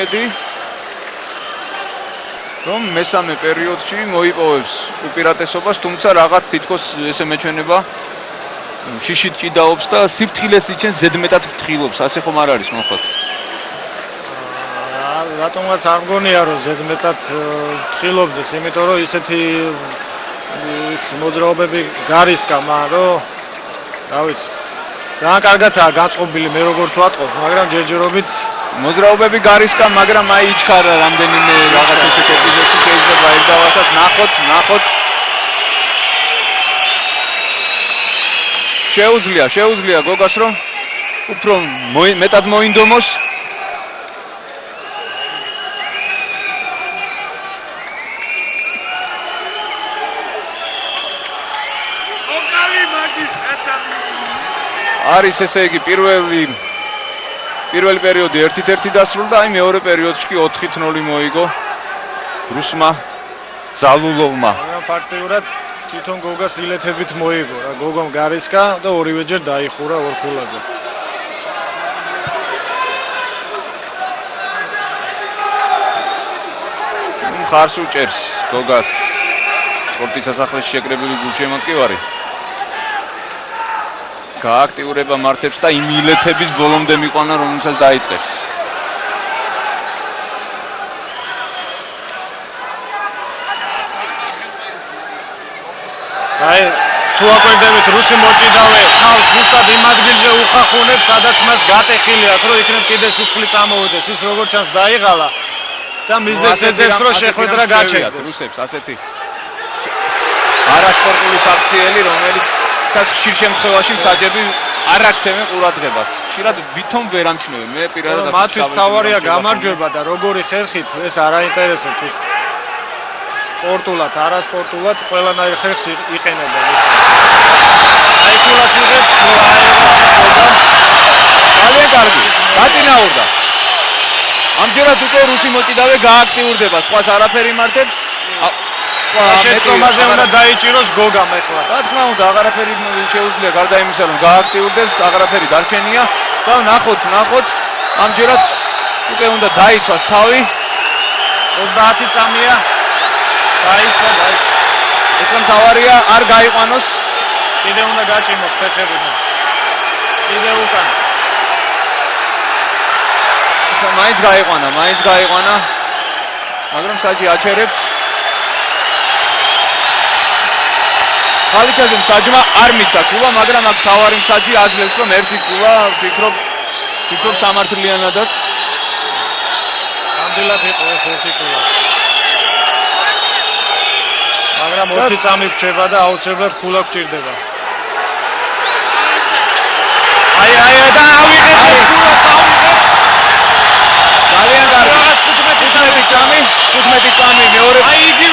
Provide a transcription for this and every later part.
იმედი რომ მესამე პერიოდში მოიპოვებს უპირატესობას, თუმცა რაღაც თითქოს ესე მეჩვენება შიშით ჭიდაობს და სიფრთხილეს იჩენს ზედმეტად ფრთხილობს, ასე ხომ არ არის მოხდა? რატომღაც არ მგონია რომ ზედმეტად ფრთხილობდეს, იმიტომ რომ ისეთი მოძრაობები გარისკამა, რომ რა ვიცი, ძალიან კარგადაა გაწყობილი, მე როგორც ვატყობ, მაგრამ ჯერჯერობით მოძრაობები გარისკამ, მაგრამ აი იჩქარა რამდენიმე რაღაც ესეთ ეპიზოდში შეიძლება ირდავათად ნახოთ. შეუძლია გოგას რომ უფრო მეტად მოინდომოს. არის ესე იგი პირველი პერიოდი 1-1 დასრულდა, აი მეორე პერიოდში კი 4-0 მოიგო რუსმა ძალულოვმა. მაგრამ ფაქტიურად თვითონ გოგას ილეთებით მოიგო რა, გოგომ გარისკა და ორივეჯერ დაიხურა ორ ქულაზე. მხარს უჭერს გოგას სპორტის სასახლეში შეკრებილი გულშემატკივარი. გააქტიურება მართებს და იმ ილეთების ბოლომდე მიყვანა, რომელსაც დაიწყებს. აი, თუ აკვირდებით რუსი მოჭიდავე თავს ზუსტად იმ ადგილზე უხახუნებს, სადაც მას გატეხილი აქვს, რომ იქნებ კიდე სისხლი წამოვიდეს, ის როგორც ჩანს დაიღალა და მიზეზს ეძებს, რომ შეხვედრა გაჩერდეს. რუსებს ასეთი არასპორტული საქციელი, რომელიც ხშირ შემთხვევაში მსაჯები არ აქცევენ ყურადღებას. ხშირად ვითომ ვერ ამჩნევენ. მე პირადად ასე მათთვის თავარია გამარჯვება და როგორი ხერხით ეს არ აინტერესებს ის. სპორტულად, არასპორტულად ყველანაირ ხერხს იყენებენ ეს. აი ქულას იღებს, ძალიან კარგი. გაწინაურდა. ამჯერად უკვე რუსი მოჭიდავე გააქტიურდება, სხვას არაფერი მართებს. შეცდომაზე უნდა დაიჭიროს გოგამ ახლა. რა თქმა უნდა, აღარაფერი შეუძლია გარდა იმისა, რომ გააქტიურდეს, აღარაფერი დარჩენია და ნახოთ. ამჯერად უკვე უნდა დაიცვას თავი. 30 წამია. დაიცვა. ეხლა მთავარია არ გაიყვანოს. კიდე უნდა გაჭიმოს ფეხებიდან. კიდე უკან. მაინც გაიყვანა. მაგრამ საჭი აჩერებს. ხალიჩაზე მსაჯმა არ მიცა ქულა, მაგრამ აქ თავარი მსაჯი აძლევს, რომ ერთი ქულა ვფიქრობ სამართლიანადაც. ამდენად იყო ეს ერთი ქულა. მაგრამ 20 წამი გრჩება და აუცილებლად ქულა გჭირდება. აი და ავიღეთ ეს ქულა, წავიღეთ. ძალიან კარგი. 15 წამი მეორე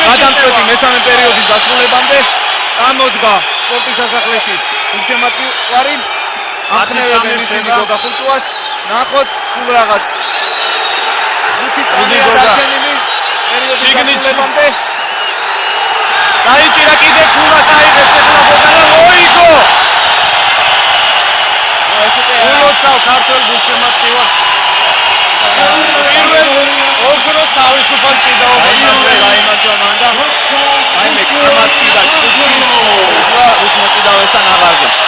გადამწყვეტი მესამე პერიოდის დასრულებამდე წამოდგა სპორტის სასახლეში გულშემატკივარი. ახნევენ ისინი გოგა ხუჭუას. ნახოთ სულ რაღაც 5 წამია დარჩენილი პერიოდის დასრულებამდე. დაიჭირა კიდე ქულას აიღებს ეხლა გოგა და მოიგო. ულოცავ ქართველ გულშემატკივარს. ოქროს თავისუფალ ჭიდაობაში გაიმარჯვა მან და აი მე კამაცი და ჩუჩი რუს მოჭიდავესთან აღარგებს.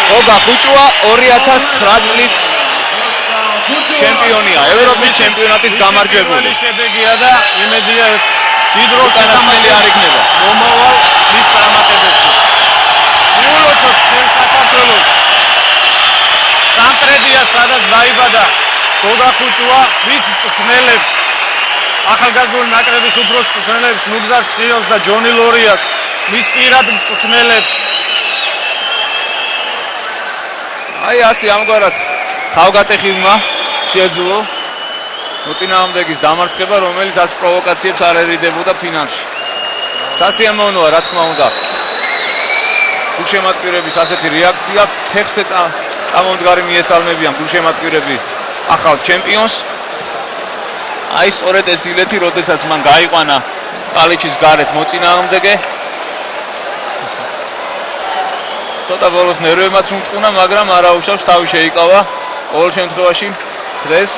გოგა ხუჭუა 2009 წლის ჩემპიონია, ევროპის ჩემპიონატის გამარჯვებული. შედეგია და იმედია ეს დიდ როლს ეთამაში არ იქნება. მომავალ მის წარმატებებში. მიულოცოთ თელ საქართველოს. სამტრედია, სადაც დაიბადა გოგა ხუჭუა, მის მწვრთნელებს, ახალგაზრდული ნაკრების უფროს მწვრთნელებს, ნუგზარ სხიელს და ჯონი ლორიას, მის პირად მწვრთნელებს. აი ასე ამგვარად თავგატეხილმა შეძლო მოწინააღმდეგის დამარცხება, რომელიც არც პროვოკაციებს არ ერიდებოდა ფინალში. სასიამოვნოა, რა თქმა უნდა. გულშემატკივრების ასეთი რეაქცია, ფეხზე წამომდგარი მიესალმებიან გულშემატკივრები ახალ ჩემპიონს. აი სწორედ ეს ილეთი, როდესაც მან გაიყვანა კალიჩის გარეთ მოწინააღმდეგე. ცოტა ბოლოს ნერვებმაც უმტყუნა, მაგრამ არაუშავს, თავი შეიკავა. ყოველ შემთხვევაში დღეს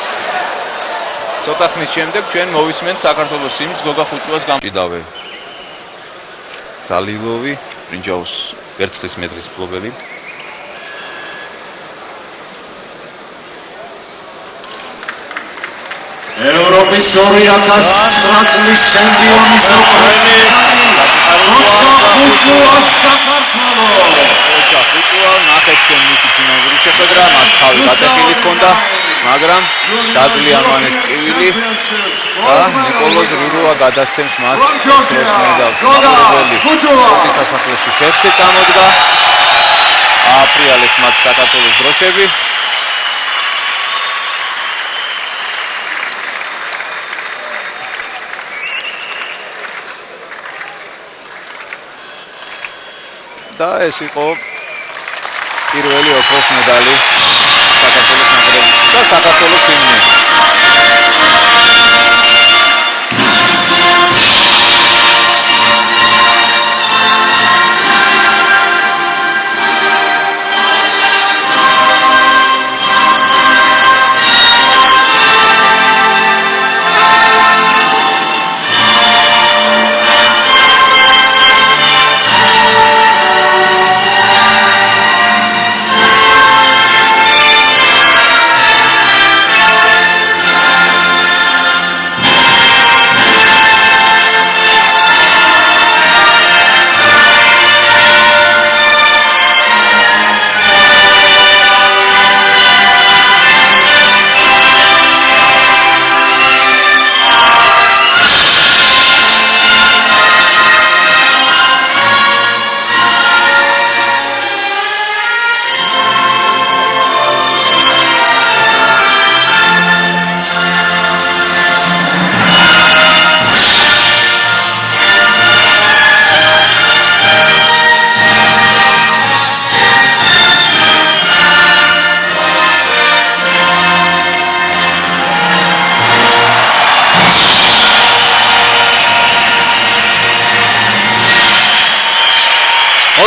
ცოტა ხნის შემდეგ ჩვენ მოვისმენთ საქართველოს სიმის გოგა ხუჭუას გამჭიდავე. ზალილოვი, ბრინჯაოს ვერცხლის მედლის მფლობელი. ევროპის 2009 წლის ჩემპიონის ოქროსი გოგა ხუჭუას საქართველოს. გოგა ხუჭუა ნახეთ ჩვენ მისი ფინალური შეხვედრა, მას თავი გატეხილი ჰქონდა, მაგრამ დაძლია მან ეს ტკივილი და ნიკოლოზ რურუა გადასცემს მას ოქროს მედალს. სპორტის სასახლეში ფეხზე წამოდგა, ააფრიალეს მათ საქართველოს დროშები. და ეს იყო პირველი ოქროს მედალი საქართველოს ნაკრებისთვის და საქართველოს ჰიმნი.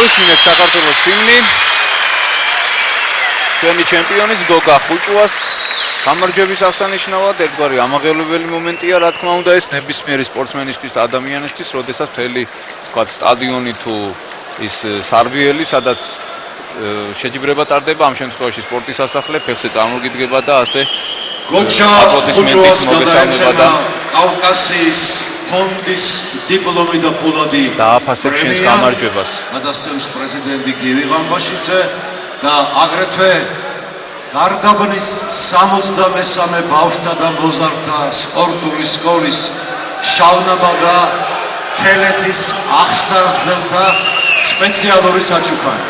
მოვისმინეთ საქართველოს ჰიმნი. ჩვენი ჩემპიონის გოგა ხუჭუას გამარჯვების აღსანიშნავად ერთგვარი ამაღელვებელი მომენტია, რა თქმა უნდა, ეს ნებისმიერი სპორტსმენისთვის და ადამიანისთვის, როდესაც მთელი თქვათ სტადიონი თუ ის სარბიელი, სადაც შეჯიბრება ტარდება, ამ შემთხვევაში სპორტის სასახლე, ფეხზე წარმოგიდგება და ასე გოგა ხუჭუას გადაეცემა კავკასიის ფონდის დიპლომი და ფულადი დააფასებს შენს გამარჯვებას. გადასცემს პრეზიდენტი გივი ვამბაშიძე და აგრეთვე გარდაბნის 63 ბავშვთა და მოზარდთა სპორტული სკოლის შავნაბა და თელეთის აღსარდელთა სპეციალური საჩუქარი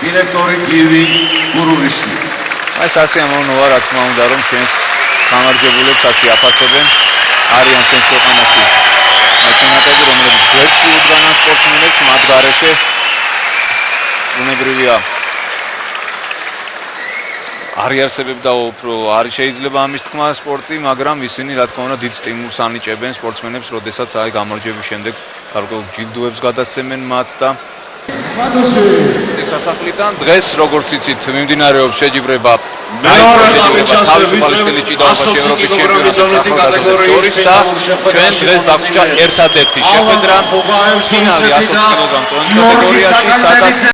დირექტორი გივი გურულიშვილი. აი ეს ასე ამოვნოა, რა თქმა უნდა, რომ ჩვენს გამარჯვებულებს ასე აფასებენ. არიან ჩვენს ქვეყანაში მეცენატები, რომლებიც გვერდში უდგანან სპორტსმენებს, მათ გარეშე უნებრივია არ იარსებებდა უფრო, არ შეიძლება ამის თქმა სპორტი, მაგრამ ისინი რა თქმა უნდა დიდ სტიმულს ანიჭებენ სპორტსმენებს, როდესაც აი გამარჯვების შემდეგ გარკვეულ ჯილდოებს გადასცემენ მათ და სასახლიდან დღეს როგორც იცით მიმდინარეობს შეჯიბრება მეორე ღამით ჩასვევით ევროპის კატეგორიის და ჩვენ დღეს დაგვრჩა ერთადერთი შეხვედრა ფინალი 120 კილოგრამ წონის კატეგორიაში, სადაც